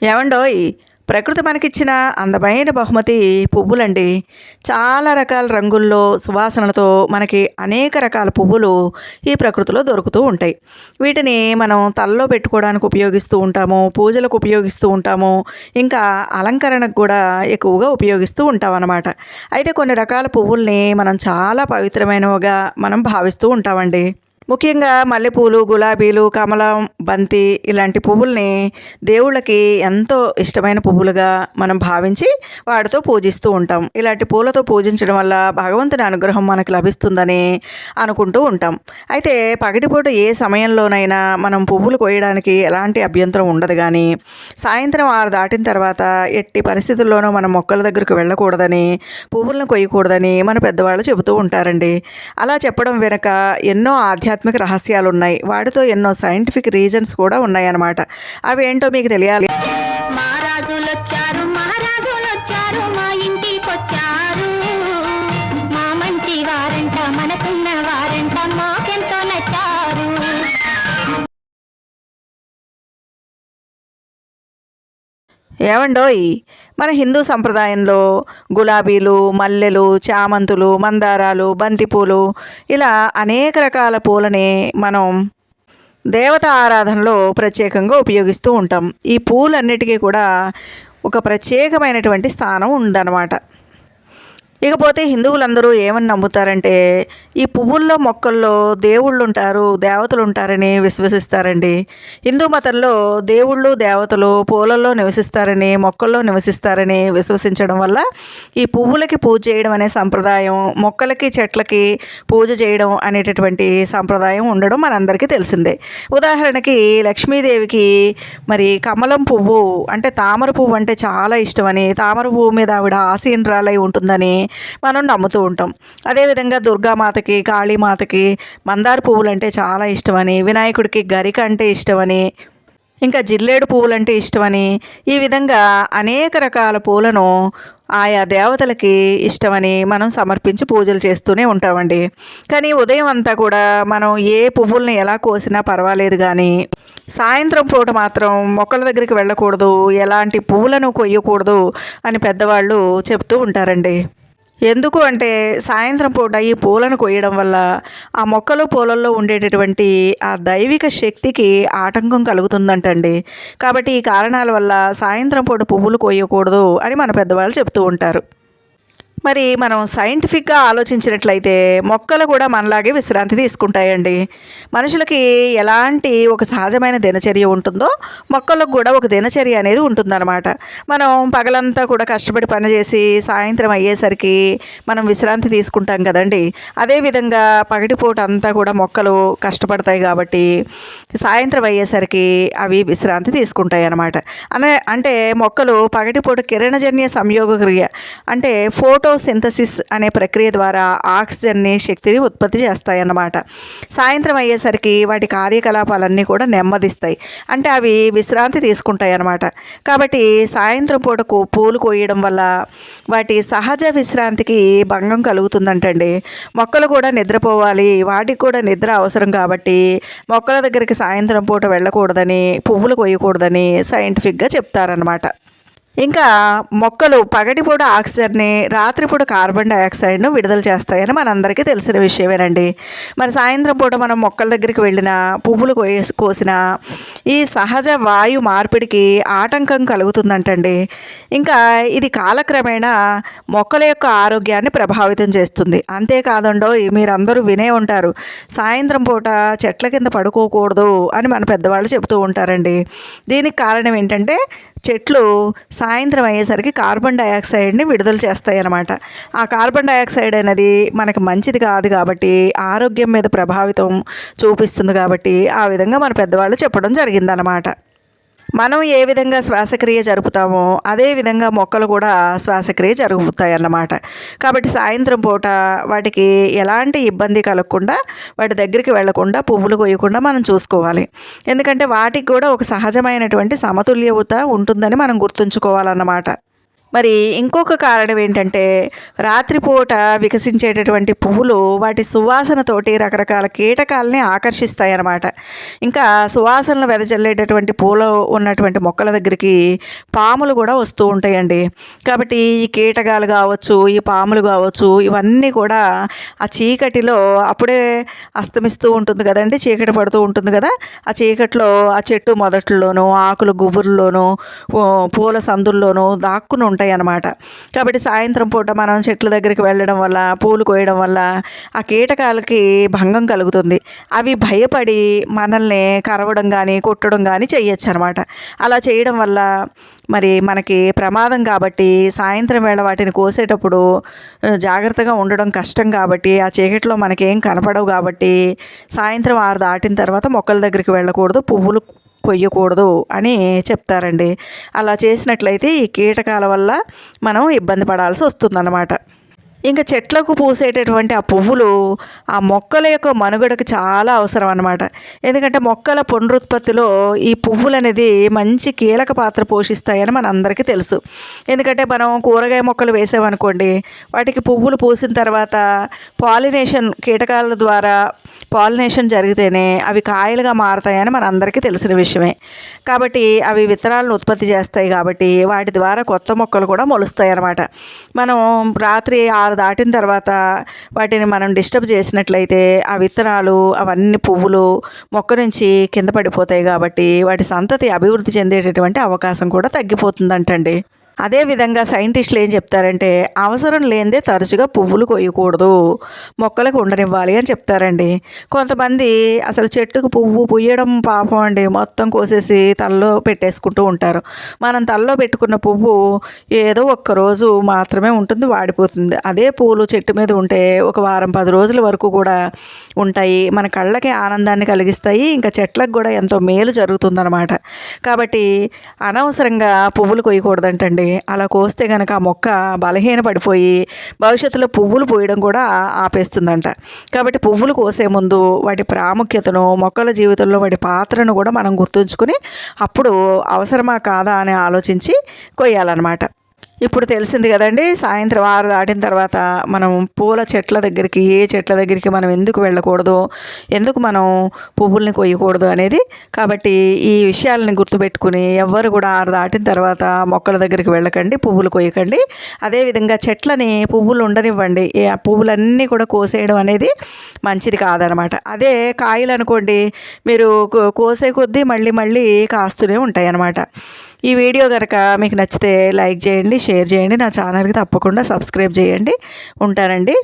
ఏవండోయ్! ప్రకృతి మనకిచ్చిన అందమైన బహుమతి పువ్వులండి. చాలా రకాల రంగుల్లో, సువాసనలతో మనకి అనేక రకాల పువ్వులు ఈ ప్రకృతిలో దొరుకుతూ ఉంటాయి. వీటిని మనం తలలో పెట్టుకోవడానికి ఉపయోగిస్తూ ఉంటాము, పూజలకు ఉపయోగిస్తూ ఉంటాము, ఇంకా అలంకరణకు కూడా ఎక్కువగా ఉపయోగిస్తూ ఉంటామన్నమాట. అయితే కొన్ని రకాల పువ్వుల్ని మనం చాలా పవిత్రమైనవిగా మనం భావిస్తూ ఉంటామండి. ముఖ్యంగా మల్లెపూలు, గులాబీలు, కమలం, బంతి ఇలాంటి పువ్వుల్ని దేవుళ్ళకి ఎంతో ఇష్టమైన పువ్వులుగా మనం భావించి వాటితో పూజిస్తూ ఉంటాం. ఇలాంటి పూలతో పూజించడం వల్ల భగవంతుని అనుగ్రహం మనకు లభిస్తుందని అనుకుంటూ ఉంటాం. అయితే పగటిపూట ఏ సమయంలోనైనా మనం పువ్వులు కోయడానికి ఎలాంటి అభ్యంతరం ఉండదు, కానీ సాయంత్రం 6 దాటిన తర్వాత ఎట్టి పరిస్థితుల్లోనూ మనం మొక్కల దగ్గరకు వెళ్ళకూడదని, పువ్వులను కొయ్యకూడదని మన పెద్దవాళ్ళు చెబుతూ ఉంటారండి. అలా చెప్పడం వెనుక ఎన్నో ఆధ్యాత్మిక రహస్యాలు ఉన్నాయి. వాటితో ఎన్నో సైంటిఫిక్ రీజన్స్ కూడా ఉన్నాయన్నమాట. అవి ఏంటో మీకు తెలియాలి. మహారాజులొచ్చారు మహారాజులొచ్చారు మా ఇంటికొచ్చారు, మా మంచి వారంట మనకున్న వారంట మాకెంతో నచ్చారు. ఏవండోయ్! మన హిందూ సంప్రదాయంలో గులాబీలు, మల్లెలు, చామంతులు, మందారాలు, బంతిపూలు ఇలా అనేక రకాల పూలని మనం దేవత ఆరాధనలో ప్రత్యేకంగా ఉపయోగిస్తూ ఉంటాం. ఈ పూలన్నిటికీ కూడా ఒక ప్రత్యేకమైనటువంటి స్థానం ఉందన్నమాట. ఇకపోతే హిందువులందరూ ఏమని నమ్ముతారంటే, ఈ పువ్వుల్లో మొక్కల్లో దేవుళ్ళు ఉంటారు, దేవతలు ఉంటారని విశ్వసిస్తారండి. హిందూ మతంలో దేవుళ్ళు దేవతలు పూలల్లో నివసిస్తారని, మొక్కల్లో నివసిస్తారని విశ్వసించడం వల్ల ఈ పువ్వులకి పూజ చేయడం అనే సంప్రదాయం, మొక్కలకి చెట్లకి పూజ చేయడం అనేటటువంటి సంప్రదాయం ఉండడం మనందరికీ తెలిసిందే. ఉదాహరణకి లక్ష్మీదేవికి మరి కమలం పువ్వు అంటే తామర పువ్వు అంటే చాలా ఇష్టమని, తామర పువ్వు మీద ఆవిడ ఆసీనరాలై ఉంటుందని మనం నమ్ముతూ ఉంటాం. అదేవిధంగా దుర్గామాతకి, కాళీమాతకి మందార పువ్వులు అంటే చాలా ఇష్టమని, వినాయకుడికి గరిక అంటే ఇష్టమని, ఇంకా జిల్లేడు పువ్వులంటే ఇష్టమని, ఈ విధంగా అనేక రకాల పూలను ఆయా దేవతలకి ఇష్టమని మనం సమర్పించి పూజలు చేస్తూనే ఉంటామండి. కానీ ఉదయం అంతా కూడా మనం ఏ పువ్వుల్ని ఎలా కోసినా పర్వాలేదు, కానీ సాయంత్రం పూట మాత్రం మొక్కల దగ్గరికి వెళ్ళకూడదు, ఎలాంటి పువ్వులను కొయ్యకూడదు అని పెద్దవాళ్ళు చెప్తూ ఉంటారండి. ఎందుకు అంటే సాయంత్రం పూట ఈ పూలను కొయ్యడం వల్ల ఆ మొక్కలు పూలల్లో ఉండేటటువంటి ఆ దైవిక శక్తికి ఆటంకం కలుగుతుందంటండి. కాబట్టి ఈ కారణాల వల్ల సాయంత్రం పూట పువ్వులు కొయ్యకూడదు అని మన పెద్దవాళ్ళు చెప్తూ ఉంటారు. మరి మనం సైంటిఫిక్గా ఆలోచించినట్లయితే మొక్కలు కూడా మనలాగే విశ్రాంతి తీసుకుంటాయండి. మనుషులకి ఎలాంటి ఒక సహజమైన దినచర్య ఉంటుందో మొక్కలకు కూడా ఒక దినచర్య అనేది ఉంటుందన్నమాట. మనం పగలంతా కూడా కష్టపడి పనిచేసి సాయంత్రం అయ్యేసరికి మనం విశ్రాంతి తీసుకుంటాం కదండి. అదేవిధంగా పగటిపూట అంతా కూడా మొక్కలు కష్టపడతాయి కాబట్టి సాయంత్రం అయ్యేసరికి అవి విశ్రాంతి తీసుకుంటాయి అన్నమాట. అంటే మొక్కలు పగటిపూట కిరణజన్య సంయోగ క్రియ అంటే ఫోటోసింథసిస్ అనే ప్రక్రియ ద్వారా ఆక్సిజన్ని, శక్తిని ఉత్పత్తి చేస్తాయన్నమాట. సాయంత్రం అయ్యేసరికి వాటి కార్యకలాపాలన్నీ కూడా నెమ్మదిస్తాయి, అంటే అవి విశ్రాంతి తీసుకుంటాయి అన్నమాట. కాబట్టి సాయంత్రం పూట పూలు కోయడం వల్ల వాటి సహజ విశ్రాంతికి భంగం కలుగుతుందంటండి. మొక్కలు కూడా నిద్రపోవాలి, వాటికి కూడా నిద్ర అవసరం కాబట్టి మొక్కల దగ్గరికి సాయంత్రం పూట వెళ్ళకూడదని, పువ్వులు కొయ్యకూడదని సైంటిఫిక్గా చెప్తారనమాట. ఇంకా మొక్కలు పగటిపూట ఆక్సిజన్ని, రాత్రిపూట కార్బన్ డైఆక్సైడ్ను విడుదల చేస్తాయని మనందరికీ తెలిసిన విషయమేనండి. మరి సాయంత్రం పూట మనం మొక్కల దగ్గరికి వెళ్ళినా, పువ్వులు కోసినా ఈ సహజ వాయు మార్పిడికి ఆటంకం కలుగుతుందంటండి. ఇంకా ఇది కాలక్రమేణా మొక్కల యొక్క ఆరోగ్యాన్ని ప్రభావితం చేస్తుంది. అంతేకాదండో మీరందరూ వినే ఉంటారు, సాయంత్రం పూట చెట్ల కింద పడుకోకూడదు అని మన పెద్దవాళ్ళు చెబుతూ ఉంటారండి. దీనికి కారణం ఏంటంటే చెట్లు సాయంత్రం అయ్యేసరికి కార్బన్ డైఆక్సైడ్ని విడుదల చేస్తాయి అన్నమాట. ఆ కార్బన్ డైఆక్సైడ్ అనేది మనకి మంచిది కాదు కాబట్టి ఆరోగ్యం మీద ప్రభావితం చూపిస్తుంది కాబట్టి ఆ విధంగా మన పెద్దవాళ్ళు చెప్పడం జరిగిందనమాట. మనం ఏ విధంగా శ్వాసక్రియ జరుపుతామో అదేవిధంగా మొక్కలు కూడా శ్వాసక్రియ జరుగుతాయి అన్నమాట. కాబట్టి సాయంత్రం పూట వాటికి ఎలాంటి ఇబ్బంది కలగకుండా, వాటి దగ్గరికి వెళ్లకుండా, పువ్వులు కొయ్యకుండా మనం చూసుకోవాలి. ఎందుకంటే వాటికి కూడా ఒక సహజమైనటువంటి సమతుల్యత ఉంటుందని మనం గుర్తుంచుకోవాలన్నమాట. మరి ఇంకొక కారణం ఏంటంటే రాత్రిపూట వికసించేటటువంటి పువ్వులు వాటి సువాసనతోటి రకరకాల కీటకాలని ఆకర్షిస్తాయి అన్నమాట. ఇంకా సువాసనలు వెదజల్లేటటువంటి పూలు ఉన్నటువంటి మొక్కల దగ్గరికి పాములు కూడా వస్తూ ఉంటాయండి. కాబట్టి ఈ కీటకాలు కావచ్చు, ఈ పాములు కావచ్చు, ఇవన్నీ కూడా ఆ చీకటిలో అప్పుడే అస్తమిస్తూ ఉంటుంది కదండి, చీకటి పడుతూ ఉంటుంది కదా, ఆ చీకటిలో ఆ చెట్టు మొదట్లోనూ ఆకుల గుబురుల్లోనూ పూల సందుల్లోనూ దాక్కుని ఉంటాయి అన్నమాట. కాబట్టి సాయంత్రం పూట మనం చెట్ల దగ్గరికి వెళ్ళడం వల్ల, పూలు కోయడం వల్ల ఆ కీటకాలకి భంగం కలుగుతుంది. అవి భయపడి మనల్ని కరవడం కానీ కొట్టడం కానీ చేయొచ్చు అనమాట. అలా చేయడం వల్ల మరి మనకి ప్రమాదం. కాబట్టి సాయంత్రం వేళ వాటిని కోసేటప్పుడు జాగ్రత్తగా ఉండడం కష్టం. కాబట్టి ఆ చీకటిలో మనకేం కనపడవు. కాబట్టి సాయంత్రం 6 దాటిన తర్వాత మొక్కల దగ్గరికి వెళ్ళకూడదు, పువ్వులు కొయ్యకూడదు అని చెప్తారండి. అలా చేసినట్లయితే ఈ కీటకాల వల్ల మనం ఇబ్బంది పడాల్సి వస్తుందన్నమాట. ఇంకా చెట్లకు పూసేటటువంటి ఆ పువ్వులు ఆ మొక్కల యొక్క మనుగడకు చాలా అవసరం అన్నమాట. ఎందుకంటే మొక్కల పునరుత్పత్తిలో ఈ పువ్వులు అనేది మంచి కీలక పాత్ర పోషిస్తాయని మనందరికీ తెలుసు. ఎందుకంటే మనం కూరగాయ మొక్కలు వేసామనుకోండి, వాటికి పువ్వులు పూసిన తర్వాత పాలినేషన్, కీటకాల ద్వారా పాలినేషన్ జరిగితేనే అవి కాయలుగా మారతాయని మనందరికీ తెలిసిన విషయమే. కాబట్టి అవి విత్తనాలను ఉత్పత్తి చేస్తాయి. కాబట్టి వాటి ద్వారా కొత్త మొక్కలు కూడా మొలుస్తాయి అన్నమాట. మనం రాత్రి 6 దాటిన తర్వాత వాటిని మనం డిస్టర్బ్ చేసినట్లయితే ఆ విత్తనాలు అవన్నీ పువ్వులు మొక్క నుంచి కింద పడిపోతాయి. కాబట్టి వాటి సంతతి అభివృద్ధి చెందేటటువంటి అవకాశం కూడా తగ్గిపోతుందంటండి. అదేవిధంగా సైంటిస్టులు ఏం చెప్తారంటే అవసరం లేనిదే తరచుగా పువ్వులు కొయ్యకూడదు, మొక్కలకు ఉండనివ్వాలి అని చెప్తారండి. కొంతమంది అసలు చెట్టుకు పువ్వు పుయ్యడం పాపం అండి, మొత్తం కోసేసి తలలో పెట్టేసుకుంటూ ఉంటారు. మనం తలలో పెట్టుకున్న పువ్వు ఏదో ఒక్కరోజు మాత్రమే ఉంటుంది, వాడిపోతుంది. అదే పూలు చెట్టు మీద ఉంటే ఒక వారం 10 రోజుల వరకు కూడా ఉంటాయి. మన కళ్ళకి ఆనందాన్ని కలిగిస్తాయి. ఇంకా చెట్లకు కూడా ఎంతో మేలు జరుగుతుందన్నమాట. కాబట్టి అనవసరంగా పువ్వులు కొయ్యకూడదంటండి. అలా కోస్తే కనుక ఆ మొక్క బలహీన పడిపోయి భవిష్యత్తులో పువ్వులు పూయడం కూడా ఆపేస్తుందంట. కాబట్టి పువ్వులు కోసే ముందు వాటి ప్రాముఖ్యతను, మొక్కల జీవితంలో వాటి పాత్రను కూడా మనం గుర్తుంచుకుని అప్పుడు అవసరమా కాదా అని ఆలోచించి కొయ్యాలన్నమాట. ఇప్పుడు తెలిసింది కదండి, సాయంత్రం 6 దాటిన తర్వాత మనం పూల చెట్ల దగ్గరికి, ఏ చెట్ల దగ్గరికి మనం ఎందుకు వెళ్ళకూడదు, ఎందుకు మనం పువ్వుల్ని కొయ్యకూడదు అనేది. కాబట్టి ఈ విషయాలని గుర్తుపెట్టుకుని ఎవ్వరు కూడా 6 దాటిన తర్వాత మొక్కల దగ్గరికి వెళ్ళకండి, పువ్వులు కొయ్యకండి. అదేవిధంగా చెట్లని పువ్వులు ఉండనివ్వండి. ఆ పువ్వులన్నీ కూడా కోసేయడం అనేది మంచిది కాదనమాట. అదే కాయలు అనుకోండి, మీరు కోసే కొద్దీ మళ్ళీ మళ్ళీ కాస్తూనే ఉంటాయి అన్నమాట. ఈ వీడియో కనుక మీకు నచ్చితే లైక్ చేయండి, షేర్ చేయండి, నా ఛానల్కి తప్పకుండా సబ్స్క్రైబ్ చేయండి. ఉంటానండి.